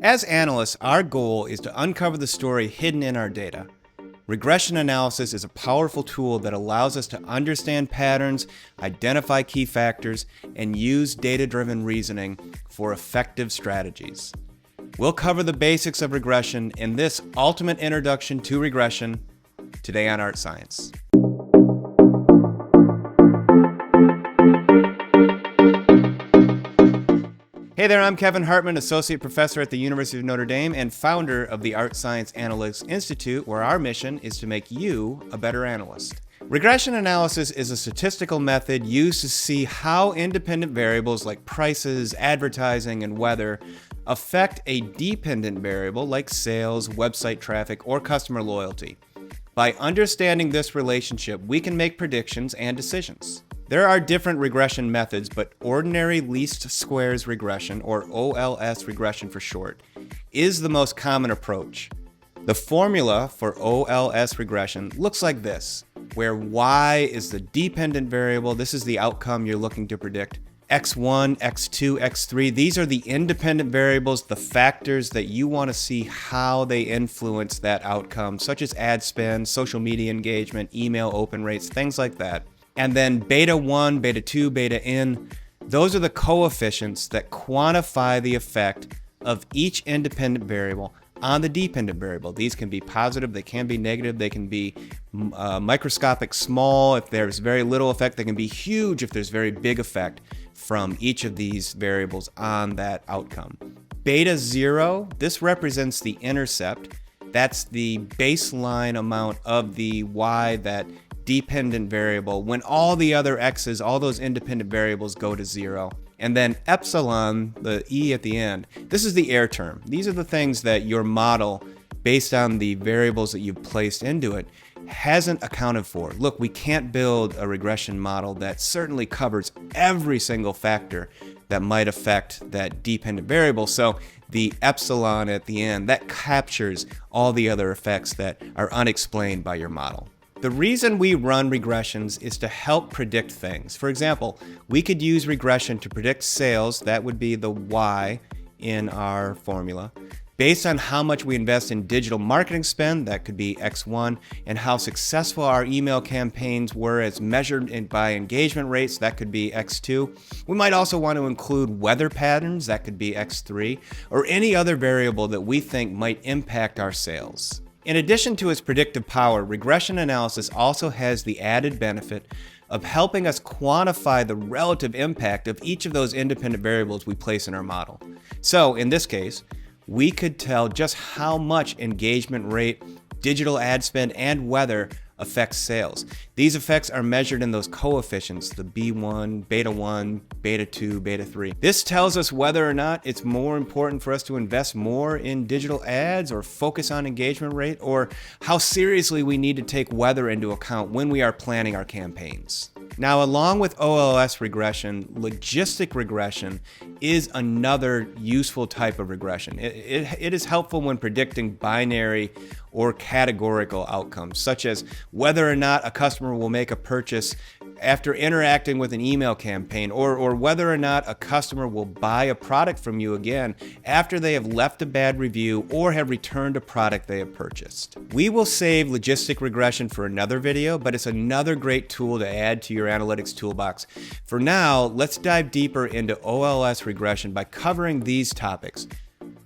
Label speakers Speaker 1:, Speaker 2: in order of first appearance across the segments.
Speaker 1: As analysts, our goal is to uncover the story hidden in our data. Regression analysis is a powerful tool that allows us to understand patterns, identify key factors, and use data-driven reasoning for effective strategies. We'll cover the basics of regression in this ultimate introduction to regression today on Art+Science. Hey there, I'm Kevin Hartman, Associate Professor at the University of Notre Dame and founder of the Art+Science Analytics Institute, where our mission is to make you a better analyst. Regression analysis is a statistical method used to see how independent variables like prices, advertising, and weather affect a dependent variable like sales, website traffic, or customer loyalty. By understanding this relationship, we can make predictions and decisions. There are different regression methods, but ordinary least squares regression, or OLS regression for short, is the most common approach. The formula for OLS regression looks like this, where Y is the dependent variable. This is the outcome you're looking to predict. X1, X2, X3, these are the independent variables, the factors that you want to see how they influence that outcome, such as ad spend, social media engagement, email open rates, things like that. And then beta 1, beta 2, beta n, those are the coefficients that quantify the effect of each independent variable on the dependent variable. These can be positive, they can be negative, they can be microscopic small if there's very little effect, they can be huge if there's very big effect from each of these variables on that outcome. Beta 0, this represents the intercept. That's the baseline amount of the y that dependent variable when all the other x's, all those independent variables go to 0. And then epsilon, the e at the end, this is the error term. These are the things that your model, based on the variables that you've placed into it, hasn't accounted for. Look, we can't build a regression model that certainly covers every single factor that might affect that dependent variable. So the epsilon at the end, that captures all the other effects that are unexplained by your model. The reason we run regressions is to help predict things. For example, we could use regression to predict sales, that would be the Y in our formula, based on how much we invest in digital marketing spend, that could be X1, and how successful our email campaigns were as measured by engagement rates, that could be X2. We might also want to include weather patterns, that could be X3, or any other variable that we think might impact our sales. In addition to its predictive power, regression analysis also has the added benefit of helping us quantify the relative impact of each of those independent variables we place in our model. So in this case, we could tell just how much engagement rate, digital ad spend, and weather affects sales. These effects are measured in those coefficients, the B1, beta 1, beta 2, beta 3. This tells us whether or not it's more important for us to invest more in digital ads or focus on engagement rate, or how seriously we need to take weather into account when we are planning our campaigns. Now, along with OLS regression, logistic regression is another useful type of regression. It is helpful when predicting binary or categorical outcomes, such as whether or not a customer will make a purchase after interacting with an email campaign, or whether or not a customer will buy a product from you again after they have left a bad review or have returned a product they have purchased. We will save logistic regression for another video, but it's another great tool to add to your analytics toolbox. For now, let's dive deeper into OLS regression by covering these topics: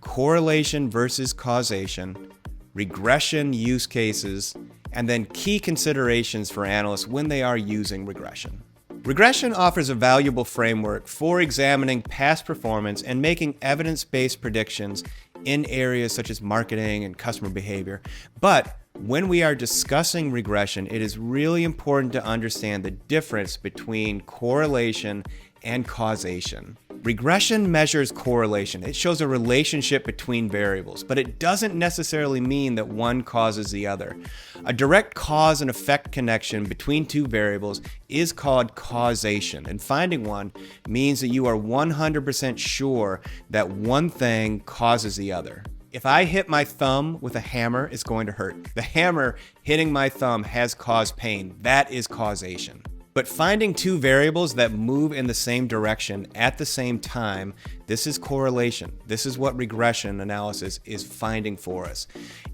Speaker 1: correlation versus causation, regression use cases, and then key considerations for analysts when they are using regression. Regression offers a valuable framework for examining past performance and making evidence-based predictions in areas such as marketing and customer behavior. But when we are discussing regression, it is really important to understand the difference between correlation and causation. Regression measures correlation. It shows a relationship between variables, but it doesn't necessarily mean that one causes the other. A direct cause and effect connection between two variables is called causation, and finding one means that you are 100% sure that one thing causes the other. If I hit my thumb with a hammer, it's going to hurt. The hammer hitting my thumb has caused pain. That is causation. But finding two variables that move in the same direction at the same time, this is correlation. This is what regression analysis is finding for us.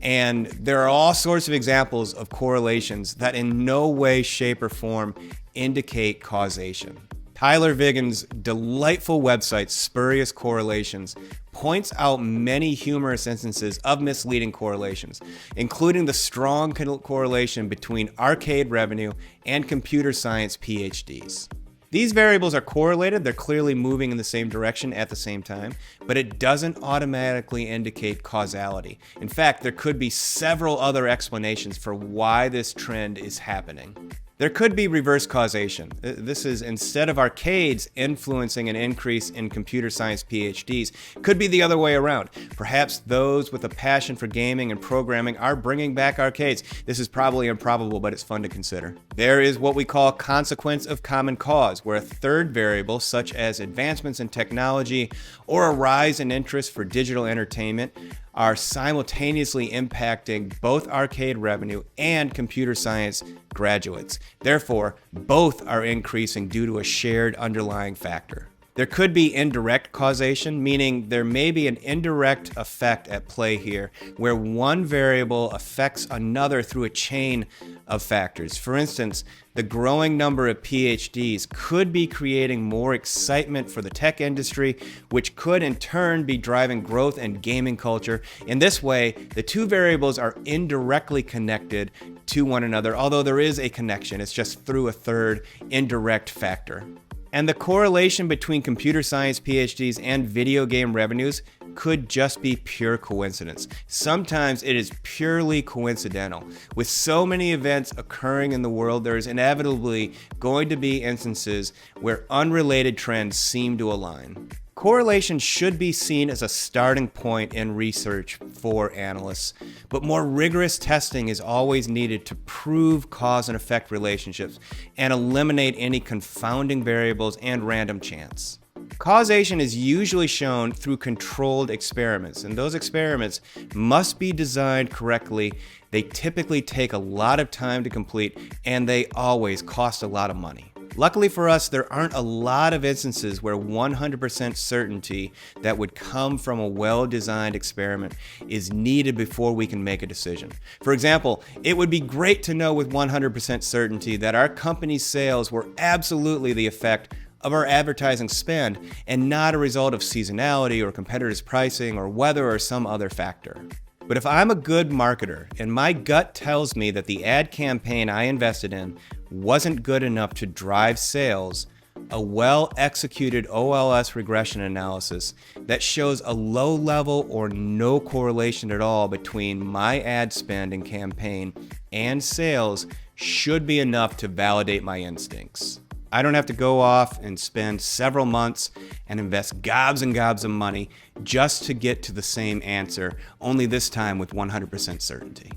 Speaker 1: And there are all sorts of examples of correlations that in no way, shape, or form indicate causation. Tyler Vigen's delightful website, Spurious Correlations, points out many humorous instances of misleading correlations, including the strong correlation between arcade revenue and computer science PhDs. These variables are correlated, they're clearly moving in the same direction at the same time, but it doesn't automatically indicate causality. In fact, there could be several other explanations for why this trend is happening. There could be reverse causation. This is, instead of arcades influencing an increase in computer science PhDs, could be the other way around. Perhaps those with a passion for gaming and programming are bringing back arcades. This is probably improbable, but it's fun to consider. There is what we call consequence of common cause, where a third variable, such as advancements in technology or a rise in interest for digital entertainment, are simultaneously impacting both arcade revenue and computer science graduates. Therefore, both are increasing due to a shared underlying factor. There could be indirect causation, meaning there may be an indirect effect at play here, where one variable affects another through a chain of factors. For instance, the growing number of PhDs could be creating more excitement for the tech industry, which could in turn be driving growth in gaming culture. In this way, the two variables are indirectly connected to one another, although there is a connection. It's just through a third indirect factor. And the correlation between computer science PhDs and video game revenues could just be pure coincidence. Sometimes it is purely coincidental. With so many events occurring in the world, there is inevitably going to be instances where unrelated trends seem to align. Correlation should be seen as a starting point in research for analysts, but more rigorous testing is always needed to prove cause and effect relationships and eliminate any confounding variables and random chance. Causation is usually shown through controlled experiments, and those experiments must be designed correctly. They typically take a lot of time to complete, and they always cost a lot of money. Luckily for us, there aren't a lot of instances where 100% certainty that would come from a well-designed experiment is needed before we can make a decision. For example, it would be great to know with 100% certainty that our company's sales were absolutely the effect of our advertising spend and not a result of seasonality or competitors' pricing or weather or some other factor. But if I'm a good marketer and my gut tells me that the ad campaign I invested in wasn't good enough to drive sales, a well-executed OLS regression analysis that shows a low level or no correlation at all between my ad spend and campaign and sales should be enough to validate my instincts. I don't have to go off and spend several months and invest gobs and gobs of money just to get to the same answer, only this time with 100% certainty.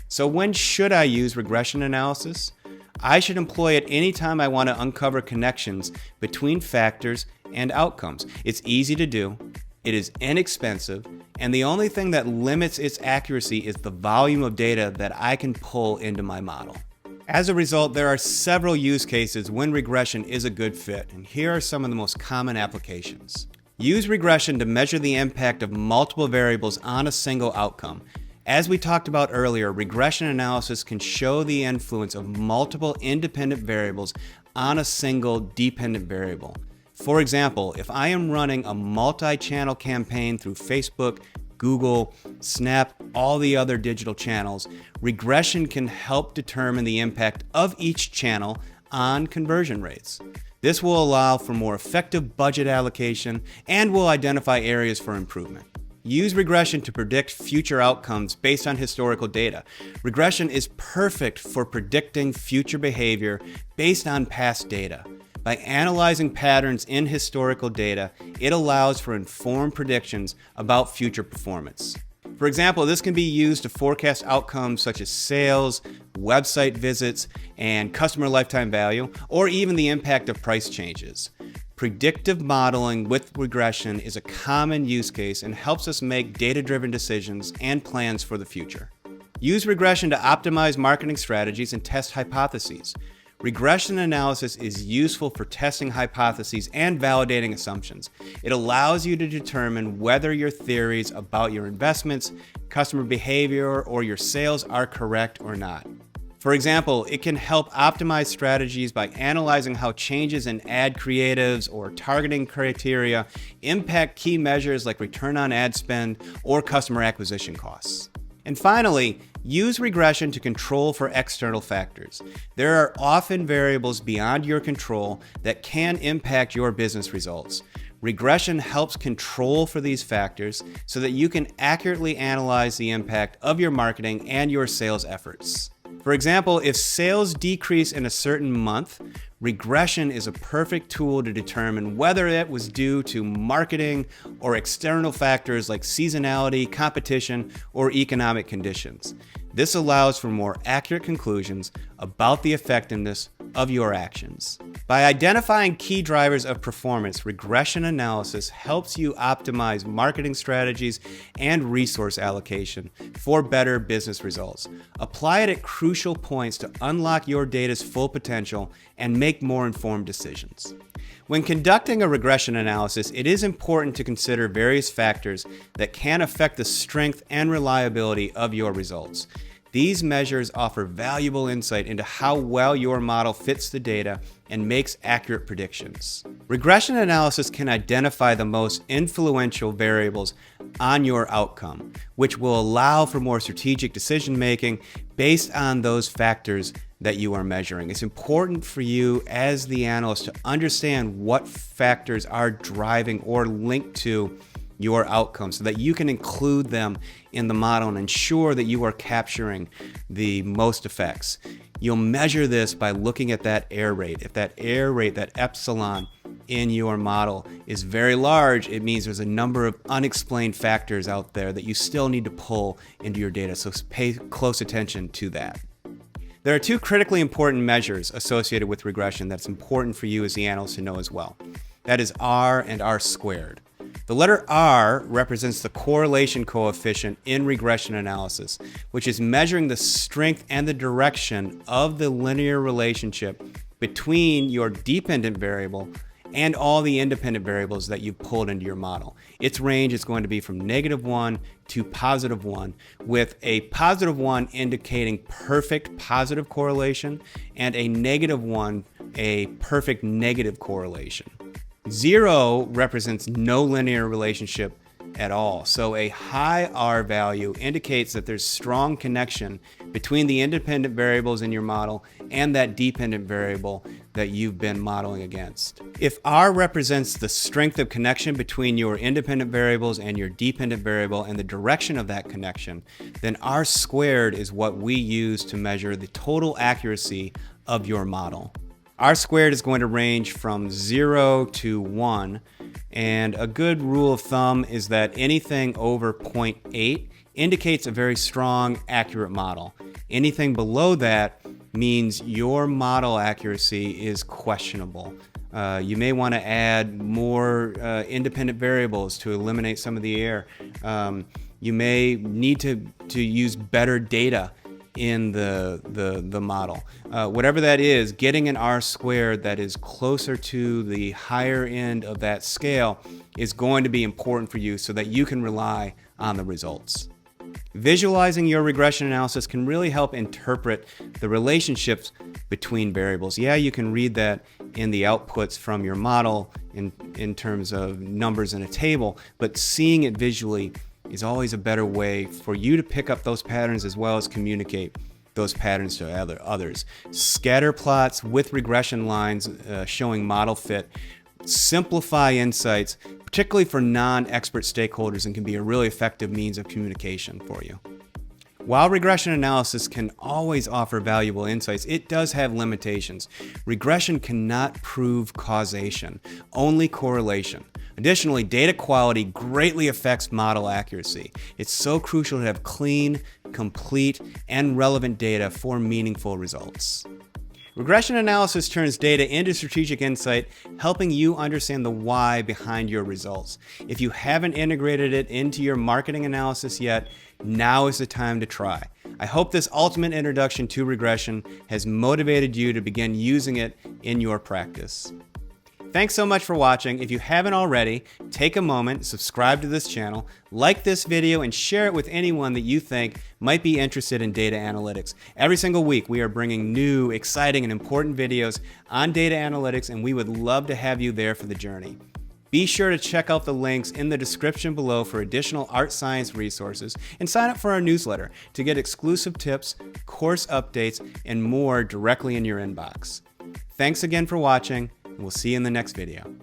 Speaker 1: So when should I use regression analysis? I should employ it anytime I want to uncover connections between factors and outcomes. It's easy to do, it is inexpensive, and the only thing that limits its accuracy is the volume of data that I can pull into my model. As a result, there are several use cases when regression is a good fit, and here are some of the most common applications. Use regression to measure the impact of multiple variables on a single outcome. As we talked about earlier, regression analysis can show the influence of multiple independent variables on a single dependent variable. For example, if I am running a multi-channel campaign through Facebook, Google, Snap, all the other digital channels, regression can help determine the impact of each channel on conversion rates. This will allow for more effective budget allocation and will identify areas for improvement. Use regression to predict future outcomes based on historical data. Regression is perfect for predicting future behavior based on past data. By analyzing patterns in historical data, it allows for informed predictions about future performance. For example, this can be used to forecast outcomes such as sales, website visits, and customer lifetime value, or even the impact of price changes. Predictive modeling with regression is a common use case and helps us make data-driven decisions and plans for the future. Use regression to optimize marketing strategies and test hypotheses. Regression analysis is useful for testing hypotheses and validating assumptions. It allows you to determine whether your theories about your investments, customer behavior, or your sales are correct or not. For example, it can help optimize strategies by analyzing how changes in ad creatives or targeting criteria impact key measures like return on ad spend or customer acquisition costs. And finally, use regression to control for external factors. There are often variables beyond your control that can impact your business results. Regression helps control for these factors so that you can accurately analyze the impact of your marketing and your sales efforts. For example, if sales decrease in a certain month, regression is a perfect tool to determine whether it was due to marketing or external factors like seasonality, competition, or economic conditions. This allows for more accurate conclusions about the effectiveness of your actions. By identifying key drivers of performance, regression analysis helps you optimize marketing strategies and resource allocation for better business results. Apply it at crucial points to unlock your data's full potential and make more informed decisions. When conducting a regression analysis, it is important to consider various factors that can affect the strength and reliability of your results. These measures offer valuable insight into how well your model fits the data and makes accurate predictions. Regression analysis can identify the most influential variables on your outcome, which will allow for more strategic decision-making based on those factors that you are measuring. It's important for you as the analyst to understand what factors are driving or linked to your outcomes so that you can include them in the model and ensure that you are capturing the most effects. You'll measure this by looking at that error rate. If that error rate, that epsilon in your model is very large, it means there's a number of unexplained factors out there that you still need to pull into your data, so pay close attention to that. There are two critically important measures associated with regression that's important for you as the analyst to know as well. That is R and R squared. The letter R represents the correlation coefficient in regression analysis, which is measuring the strength and the direction of the linear relationship between your dependent variable and all the independent variables that you've pulled into your model. Its range is going to be from -1 to +1, with a +1 indicating perfect positive correlation and a -1 a perfect negative correlation. 0 represents no linear relationship at all. So a high R value indicates that there's strong connection between the independent variables in your model and that dependent variable that you've been modeling against. If R represents the strength of connection between your independent variables and your dependent variable and the direction of that connection, then R squared is what we use to measure the total accuracy of your model. R squared is going to range from 0 to 1, and a good rule of thumb is that anything over 0.8 indicates a very strong, accurate model. Anything below that means your model accuracy is questionable. You may want to add more independent variables to eliminate some of the error. You may need to use better data in the model. Whatever that is, getting an R squared that is closer to the higher end of that scale is going to be important for you so that you can rely on the results. Visualizing your regression analysis can really help interpret the relationships between variables. Yeah, you can read that in the outputs from your model in terms of numbers in a table, but seeing it visually is always a better way for you to pick up those patterns as well as communicate those patterns to others. Scatter plots with regression lines showing model fit simplify insights, particularly for non-expert stakeholders, and can be a really effective means of communication for you. While regression analysis can always offer valuable insights, it does have limitations. Regression cannot prove causation, only correlation. Additionally, data quality greatly affects model accuracy. It's so crucial to have clean, complete, and relevant data for meaningful results. Regression analysis turns data into strategic insight, helping you understand the why behind your results. If you haven't integrated it into your marketing analysis yet, now is the time to try. I hope this ultimate introduction to regression has motivated you to begin using it in your practice. Thanks so much for watching. If you haven't already, take a moment, subscribe to this channel, like this video, and share it with anyone that you think might be interested in data analytics. Every single week, we are bringing new, exciting, and important videos on data analytics, and we would love to have you there for the journey. Be sure to check out the links in the description below for additional Art+Science resources, and sign up for our newsletter to get exclusive tips, course updates, and more directly in your inbox. Thanks again for watching, and we'll see you in the next video.